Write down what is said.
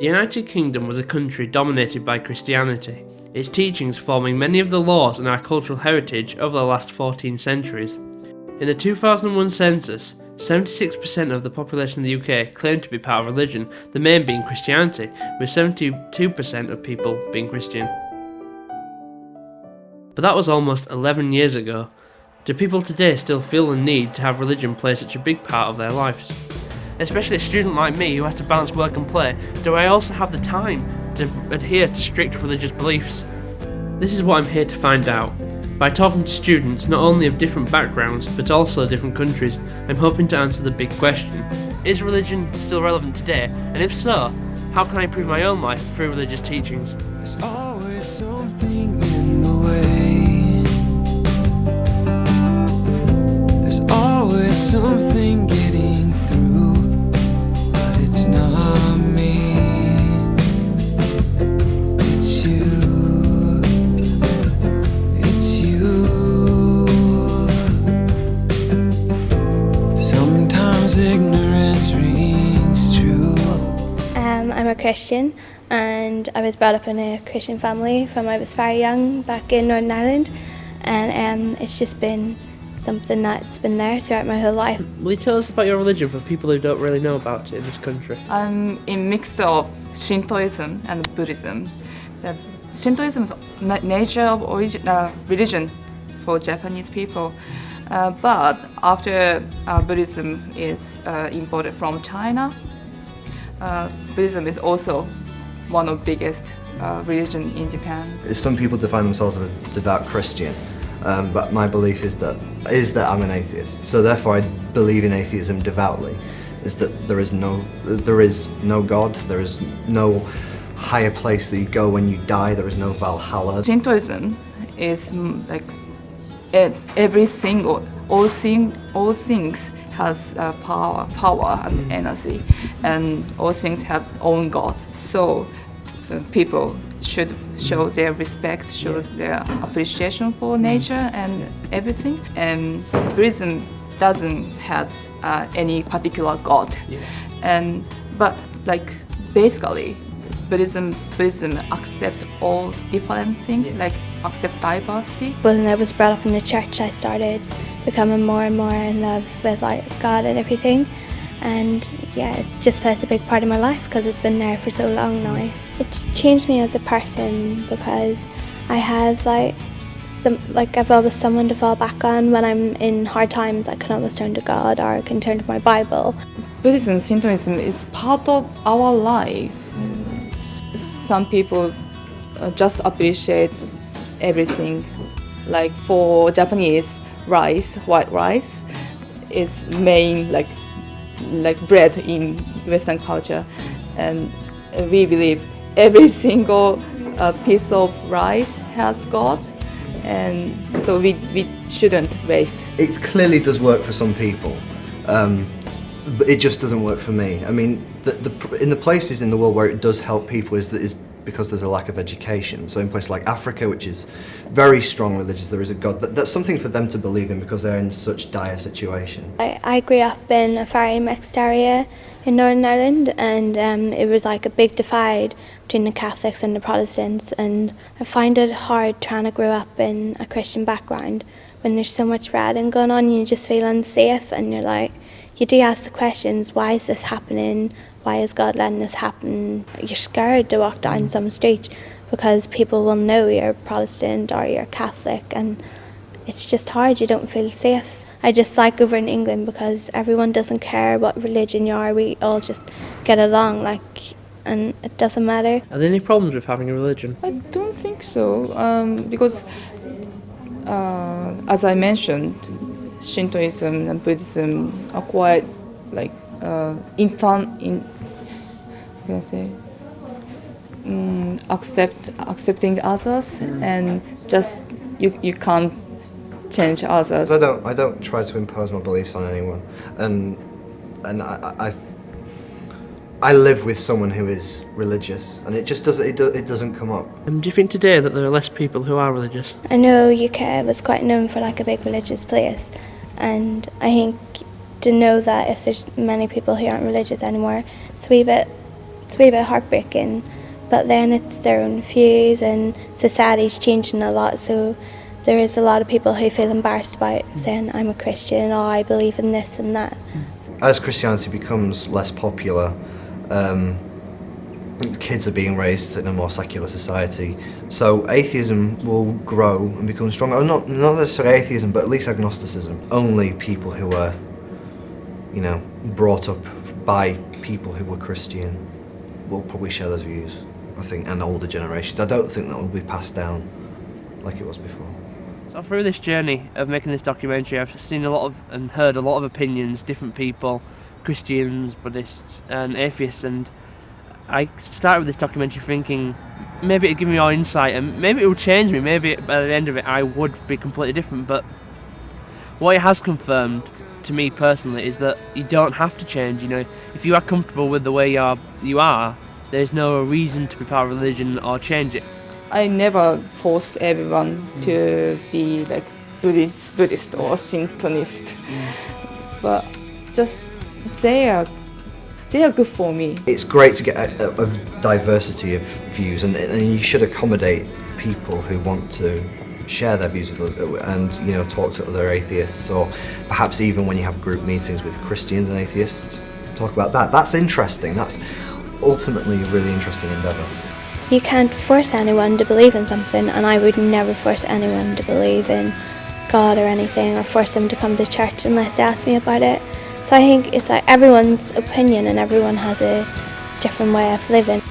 United Kingdom was a country dominated by Christianity, its teachings forming many of the laws and our cultural heritage over the last 14 centuries. In the 2001 census, 76% of the population of the UK claimed to be part of religion, the main being Christianity, with 72% of people being Christian. But that was almost 11 years ago. Do people today still feel the need to have religion play such a big part of their lives? Especially a student like me who has to balance work and play, do I also have the time to adhere to strict religious beliefs? This is what I'm here to find out. By talking to students not only of different backgrounds but also different countries, I'm hoping to answer the big question: is religion still relevant today? And if so, how can I improve my own life through religious teachings? There's always something in the way. There's always something getting through, but it's not me, it's you. Ignorance rings true. I'm a Christian and I was brought up in a Christian family from I was very young back in Northern Ireland, and it's just been something that's been there throughout my whole life. Will you tell us about your religion for people who don't really know about it in this country? I'm a mix of Shintoism and Buddhism. The Shintoism is nature of religion for Japanese people. But after Buddhism is imported from China, Buddhism is also one of the biggest religion in Japan. Some people define themselves as a devout Christian, but my belief is that I'm an atheist. So therefore I believe in atheism devoutly, is that there is no God, there is no higher place that you go when you die, there is no Valhalla. Shintoism is like all things has power and energy, and all things have own God. So people should show their respect, show their appreciation for nature and everything. And Buddhism doesn't have any particular God, but like basically Buddhism accept all different things, like accept diversity. When I was brought up in the church, I started becoming more and more in love with God and everything, and it just plays a big part of my life because it's been there for so long now. It's changed me as a person because I have I've always someone to fall back on when I'm in hard times. I can always turn to God, or I can turn to my Bible. Buddhism, Shintoism is part of our life. Some people just appreciate everything. Like for Japanese, white rice is main like bread in Western culture, and we believe every single piece of rice has God, and so we shouldn't waste. It clearly does work for some people, but it just doesn't work for me. I mean, in the places in the world where it does help people is because there's a lack of education. So in places like Africa, which is very strong religious, there is a God. That's something for them to believe in because they're in such dire situation. I grew up in a very mixed area in Northern Ireland, and it was like a big divide between the Catholics and the Protestants, and I find it hard trying to grow up in a Christian background when there's so much rioting going on and you just feel unsafe, and you do ask the questions, why is this happening? Why is God letting this happen? You're scared to walk down some street because people will know you're Protestant or you're Catholic, and it's just hard, you don't feel safe. I just like over in England because everyone doesn't care what religion you are, we all just get along, and it doesn't matter. Are there any problems with having a religion? I don't think so, because as I mentioned, Shintoism and Buddhism are quite accepting others, and just you can't change others. I don't try to impose my beliefs on anyone, and I live with someone who is religious, and it just doesn't come up. Do you think today that there are less people who are religious? I know UK was quite known for a big religious place, and I think to know that if there's many people who aren't religious anymore, it's a wee bit it's a wee bit heartbreaking. But then it's their own views, and society's changing a lot, so there is a lot of people who feel embarrassed about saying I'm a Christian, or I believe in this and that. As Christianity becomes less popular, kids are being raised in a more secular society, so atheism will grow and become stronger. Or not necessarily atheism, but at least agnosticism. Only people who are, brought up by people who were Christian will probably share those views, I think, and older generations. I don't think that will be passed down like it was before. So through this journey of making this documentary, I've seen a lot of and heard a lot of opinions, different people, Christians, Buddhists and atheists, and I started with this documentary thinking maybe it'd give me more insight and maybe it would change me, maybe by the end of it I would be completely different, but what it has confirmed to me personally is that you don't have to change. If you are comfortable with the way you are, there's no reason to be part of religion or change it. I never forced everyone to be like Buddhist or Shintoist, but just they are good for me. It's great to get a diversity of views, and you should accommodate people who want to share their views and talk to other atheists, or perhaps even when you have group meetings with Christians and atheists, talk about that. That's interesting. That's ultimately a really interesting endeavour. You can't force anyone to believe in something, and I would never force anyone to believe in God or anything, or force them to come to church unless they ask me about it. So I think it's like everyone's opinion and everyone has a different way of living.